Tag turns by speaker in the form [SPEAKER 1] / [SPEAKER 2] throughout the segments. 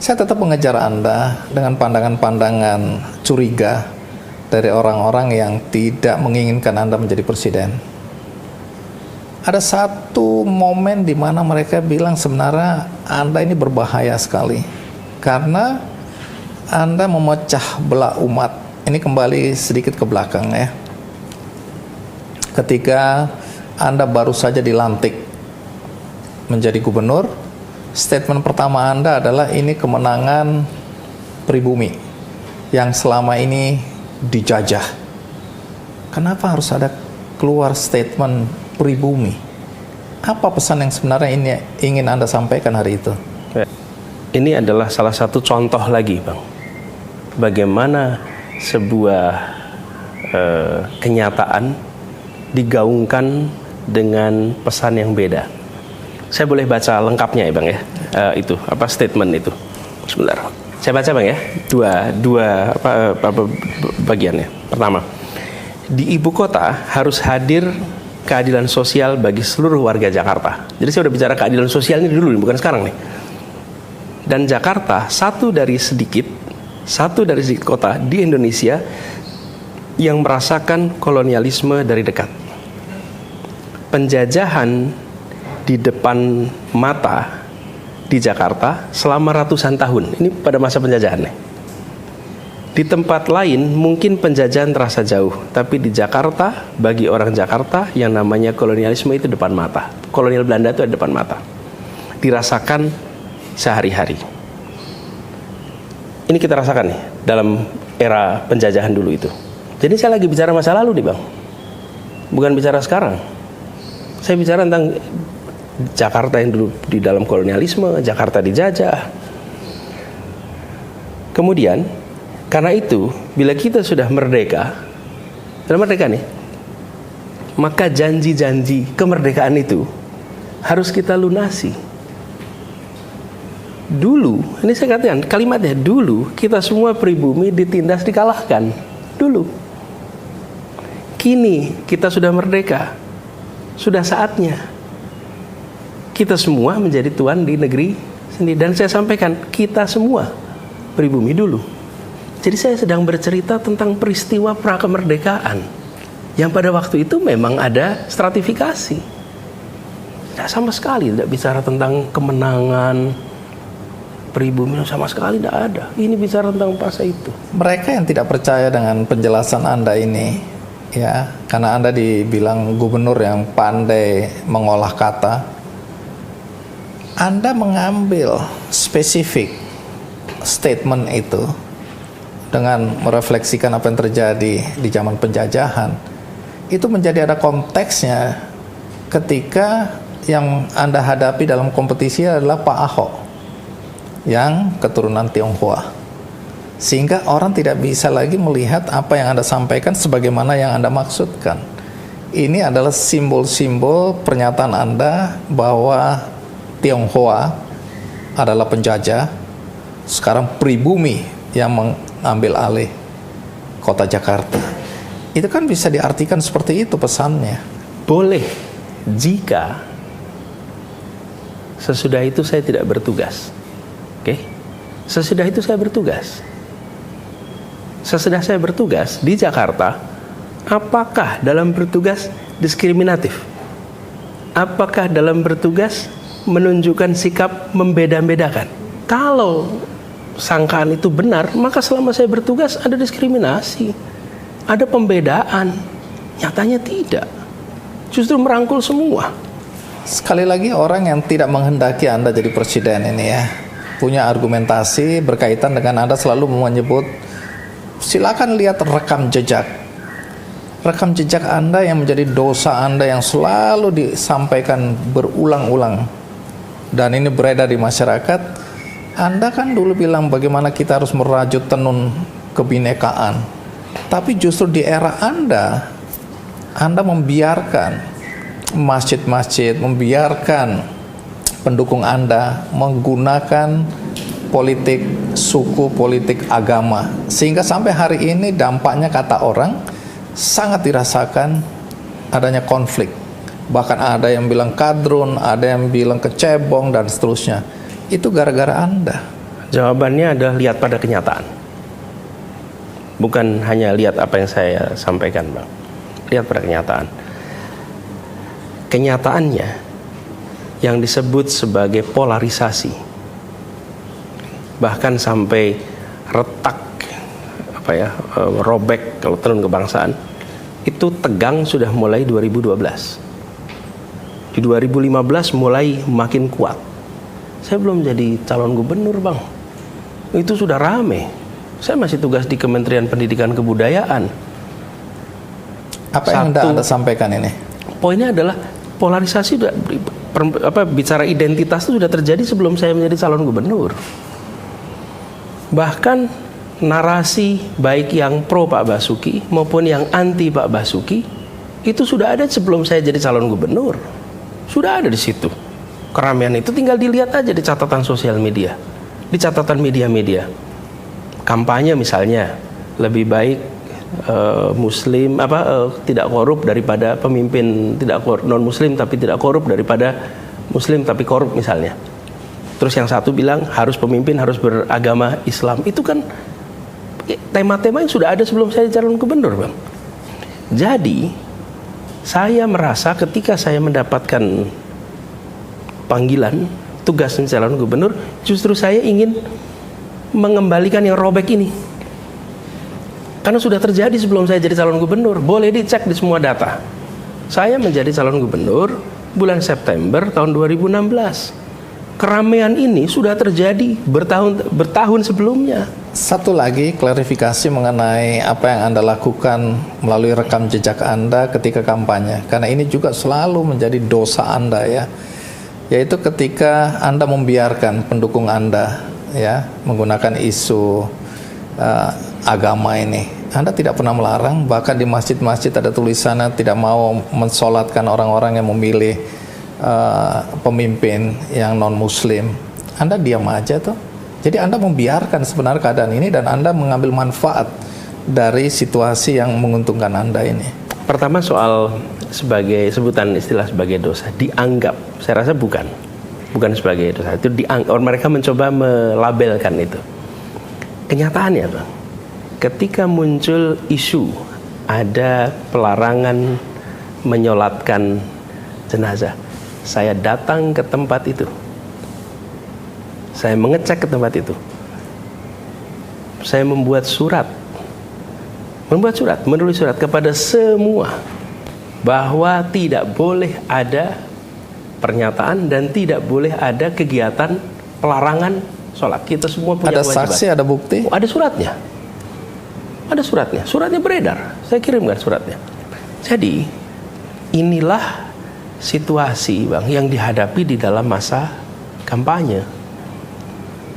[SPEAKER 1] Saya tetap mengejar Anda dengan pandangan-pandangan curiga dari orang-orang yang tidak menginginkan Anda menjadi presiden. Ada satu momen di mana mereka bilang sebenarnya Anda ini berbahaya sekali karena Anda memecah belah umat. Ini kembali sedikit ke belakang ya. Ketika Anda baru saja dilantik menjadi gubernur, statement pertama Anda adalah ini kemenangan pribumi yang selama ini dijajah. Kenapa harus ada keluar statement pribumi? Apa pesan yang sebenarnya ini ingin Anda sampaikan hari itu?
[SPEAKER 2] Ini adalah salah satu contoh lagi, Bang. Bagaimana sebuah kenyataan digaungkan dengan pesan yang beda. Saya boleh baca lengkapnya ya, Bang ya. Itu apa statement itu? Sebentar. Saya baca, Bang ya. Dua bagiannya. Pertama, di ibu kota harus hadir keadilan sosial bagi seluruh warga Jakarta. Jadi saya udah bicara keadilan sosial ini dulu, bukan sekarang nih. Dan Jakarta satu dari sedikit kota di Indonesia yang merasakan kolonialisme dari dekat. Penjajahan di depan mata di Jakarta selama ratusan tahun. Ini pada masa penjajahan nih. Di tempat lain mungkin penjajahan terasa jauh, tapi di Jakarta, bagi orang Jakarta yang namanya kolonialisme itu depan mata. Kolonial Belanda itu ada depan mata. Dirasakan sehari-hari. Ini kita rasakan nih dalam era penjajahan dulu itu. Jadi saya lagi bicara masa lalu nih, Bang. Bukan bicara sekarang. Saya bicara tentang Jakarta yang dulu di dalam kolonialisme, Jakarta dijajah. Kemudian, karena itu, bila kita sudah merdeka nih, maka janji-janji kemerdekaan itu harus kita lunasi. Dulu, ini saya katakan kalimatnya, dulu kita semua pribumi ditindas, dikalahkan. Dulu. Kini kita sudah merdeka. Sudah saatnya kita semua menjadi tuan di negeri sendiri. Dan saya sampaikan, kita semua pribumi dulu. Jadi saya sedang bercerita tentang peristiwa prakemerdekaan yang pada waktu itu memang ada stratifikasi. Tidak sama sekali tidak bicara tentang kemenangan pribumi, sama sekali tidak ada. Ini bicara tentang masa itu.
[SPEAKER 1] Mereka yang tidak percaya dengan penjelasan Anda ini, ya, karena Anda dibilang gubernur yang pandai mengolah kata, Anda mengambil spesifik statement itu dengan merefleksikan apa yang terjadi di zaman penjajahan, itu menjadi ada konteksnya ketika yang Anda hadapi dalam kompetisi adalah Pak Ahok yang keturunan Tionghoa, sehingga orang tidak bisa lagi melihat apa yang Anda sampaikan sebagaimana yang Anda maksudkan. Ini adalah simbol-simbol pernyataan Anda bahwa Tionghoa adalah penjajah, sekarang pribumi yang mengambil alih kota Jakarta. Itu kan bisa diartikan seperti itu pesannya.
[SPEAKER 2] Boleh jika sesudah itu saya tidak bertugas. Oke? Sesudah itu saya bertugas. Sesudah saya bertugas di Jakarta, apakah dalam bertugas diskriminatif? Apakah dalam bertugas menunjukkan sikap membeda-bedakan? Kalau sangkaan itu benar, maka selama saya bertugas ada diskriminasi, ada pembedaan. Nyatanya tidak. Justru merangkul semua.
[SPEAKER 1] Sekali lagi, orang yang tidak menghendaki Anda jadi presiden ini ya, punya argumentasi berkaitan dengan Anda selalu menyebut, silakan lihat rekam jejak. Rekam jejak Anda yang menjadi dosa Anda yang selalu disampaikan berulang-ulang. Dan ini beredar di masyarakat. Anda kan dulu bilang bagaimana kita harus merajut tenun kebinekaan. Tapi justru di era Anda membiarkan masjid-masjid, membiarkan pendukung Anda menggunakan politik suku, politik agama, sehingga sampai hari ini dampaknya kata orang sangat dirasakan adanya konflik. Bahkan ada yang bilang kadrun, ada yang bilang kecebong dan seterusnya. Itu gara-gara Anda.
[SPEAKER 2] Jawabannya adalah lihat pada kenyataan. Bukan hanya lihat apa yang saya sampaikan, Bang. Lihat pada kenyataan. Kenyataannya yang disebut sebagai polarisasi, bahkan sampai retak, robek kalau tenun kebangsaan, itu tegang sudah mulai 2012. Di 2015 mulai makin kuat. Saya belum jadi calon gubernur, Bang. Itu sudah rame. Saya masih tugas di Kementerian Pendidikan Kebudayaan.
[SPEAKER 1] Apa yang Anda sampaikan ini?
[SPEAKER 2] Poinnya adalah polarisasi sudah, bicara identitas itu sudah terjadi sebelum saya menjadi calon gubernur. Bahkan narasi baik yang pro Pak Basuki maupun yang anti Pak Basuki itu sudah ada sebelum saya jadi calon gubernur. Sudah ada di situ. Keramaian itu tinggal dilihat aja di catatan sosial media, di catatan media-media. Kampanye misalnya, lebih baik Muslim tidak korup daripada pemimpin non Muslim tapi tidak korup daripada Muslim tapi korup misalnya. Terus yang satu bilang harus pemimpin harus beragama Islam. Itu kan tema-tema yang sudah ada sebelum saya calon gubernur, Bang. Jadi saya merasa ketika saya mendapatkan panggilan tugas calon gubernur, justru saya ingin mengembalikan yang robek ini. Karena sudah terjadi sebelum saya jadi calon gubernur. Boleh dicek di semua data. Saya menjadi calon gubernur bulan September tahun 2016. Keramaian ini sudah terjadi bertahun sebelumnya.
[SPEAKER 1] Satu lagi klarifikasi mengenai apa yang Anda lakukan melalui rekam jejak Anda ketika kampanye. Karena ini juga selalu menjadi dosa Anda ya. Yaitu ketika Anda membiarkan pendukung Anda ya menggunakan isu agama ini. Anda tidak pernah melarang, bahkan di masjid-masjid ada tulisannya tidak mau mensolatkan orang-orang yang memilih pemimpin yang non-muslim. Anda diam aja tuh. Jadi Anda membiarkan sebenarnya keadaan ini dan Anda mengambil manfaat dari situasi yang menguntungkan Anda ini.
[SPEAKER 2] Pertama soal sebagai sebutan istilah sebagai dosa, dianggap, saya rasa bukan sebagai dosa. Itu mereka mencoba melabelkan itu. Kenyataannya, Bang, ketika muncul isu ada pelarangan menyolatkan jenazah, saya datang ke tempat itu. Saya mengecek ke tempat itu. Saya menulis surat kepada semua bahwa tidak boleh ada pernyataan dan tidak boleh ada kegiatan pelarangan sholat. Kita semua punya
[SPEAKER 1] ada
[SPEAKER 2] kewajiban.
[SPEAKER 1] Saksi, ada bukti?
[SPEAKER 2] Ada suratnya. Suratnya beredar. Saya kirimkan suratnya. Jadi inilah situasi, Bang, yang dihadapi di dalam masa kampanye.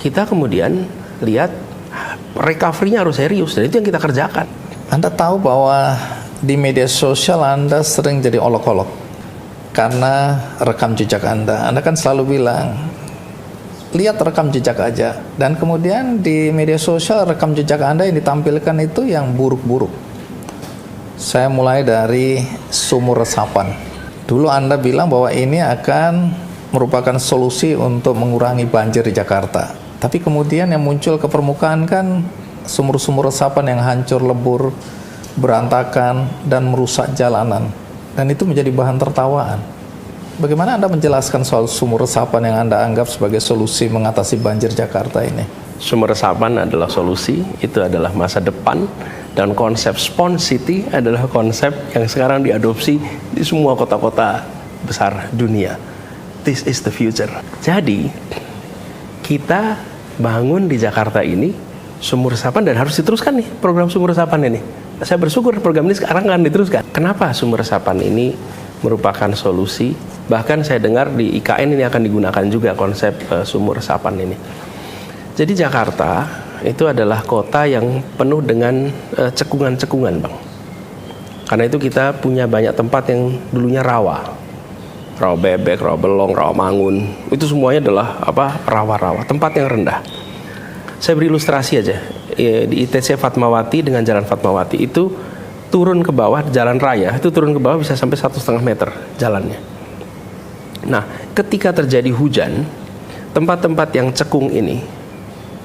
[SPEAKER 2] Kita kemudian lihat recovery-nya harus serius, dan itu yang kita kerjakan.
[SPEAKER 1] Anda tahu bahwa di media sosial Anda sering jadi olok-olok karena rekam jejak Anda. Anda kan selalu bilang, lihat rekam jejak aja. Dan kemudian di media sosial rekam jejak Anda yang ditampilkan itu yang buruk-buruk. Saya mulai dari sumur resapan. Dulu Anda bilang bahwa ini akan merupakan solusi untuk mengurangi banjir di Jakarta. Tapi kemudian yang muncul ke permukaan kan sumur-sumur resapan yang hancur lebur, berantakan, dan merusak jalanan. Dan itu menjadi bahan tertawaan. Bagaimana Anda menjelaskan soal sumur resapan yang Anda anggap sebagai solusi mengatasi banjir Jakarta ini?
[SPEAKER 2] Sumur resapan adalah solusi, itu adalah masa depan, dan konsep Sponge City adalah konsep yang sekarang diadopsi di semua kota-kota besar dunia. This is the future. Jadi, kita bangun di Jakarta ini sumur resapan dan harus diteruskan nih program sumur resapan ini. Saya bersyukur program ini sekarang akan diteruskan. Kenapa sumur resapan ini merupakan solusi? Bahkan saya dengar di IKN ini akan digunakan juga konsep sumur resapan ini. Jadi Jakarta itu adalah kota yang penuh dengan cekungan-cekungan, Bang. Karena itu kita punya banyak tempat yang dulunya rawa. Rawa bebek, rawa belong, rawa mangun. Itu semuanya adalah rawa-rawa, tempat yang rendah. Saya beri ilustrasi aja. Di ITC Fatmawati dengan Jalan Fatmawati itu turun ke bawah jalan raya, itu turun ke bawah bisa sampai 1,5 meter jalannya. Nah, ketika terjadi hujan, tempat-tempat yang cekung ini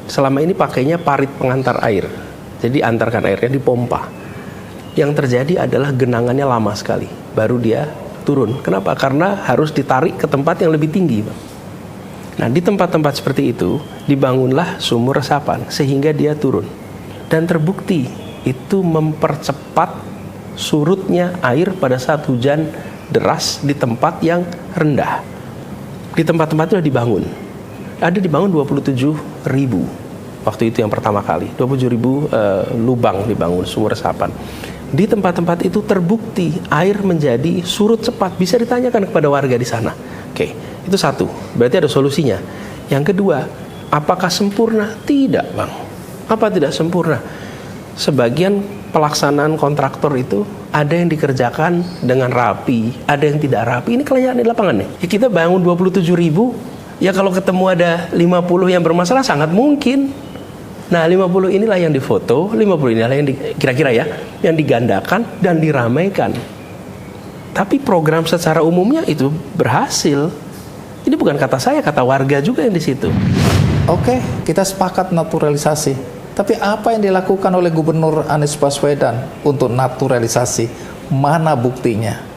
[SPEAKER 2] selama ini pakainya parit pengantar air. Jadi antarkan airnya dipompa. Yang terjadi adalah genangannya lama sekali, baru dia turun. Kenapa? Karena harus ditarik ke tempat yang lebih tinggi, Bang. Nah, di tempat-tempat seperti itu dibangunlah sumur resapan sehingga dia turun. Dan terbukti itu mempercepat surutnya air pada saat hujan deras di tempat yang rendah. Di tempat-tempat itu sudah dibangun. Ada dibangun 27.000 waktu itu yang pertama kali. 27.000 lubang dibangun sumur resapan. Di tempat-tempat itu terbukti air menjadi surut cepat. Bisa ditanyakan kepada warga di sana. Oke, itu satu. Berarti ada solusinya. Yang kedua, apakah sempurna? Tidak, Bang. Apa tidak sempurna? Sebagian pelaksanaan kontraktor itu ada yang dikerjakan dengan rapi, ada yang tidak rapi. Ini kelihatan di lapangan nih. Ya, kita bangun 27.000, ya kalau ketemu ada 50 yang bermasalah sangat mungkin. Nah, 50 inilah yang difoto, 50 inilah yang kira-kira ya, yang digandakan dan diramaikan. Tapi program secara umumnya itu berhasil. Ini bukan kata saya, kata warga juga yang di situ.
[SPEAKER 1] Oke, kita sepakat naturalisasi. Tapi apa yang dilakukan oleh Gubernur Anies Baswedan untuk naturalisasi? Mana buktinya?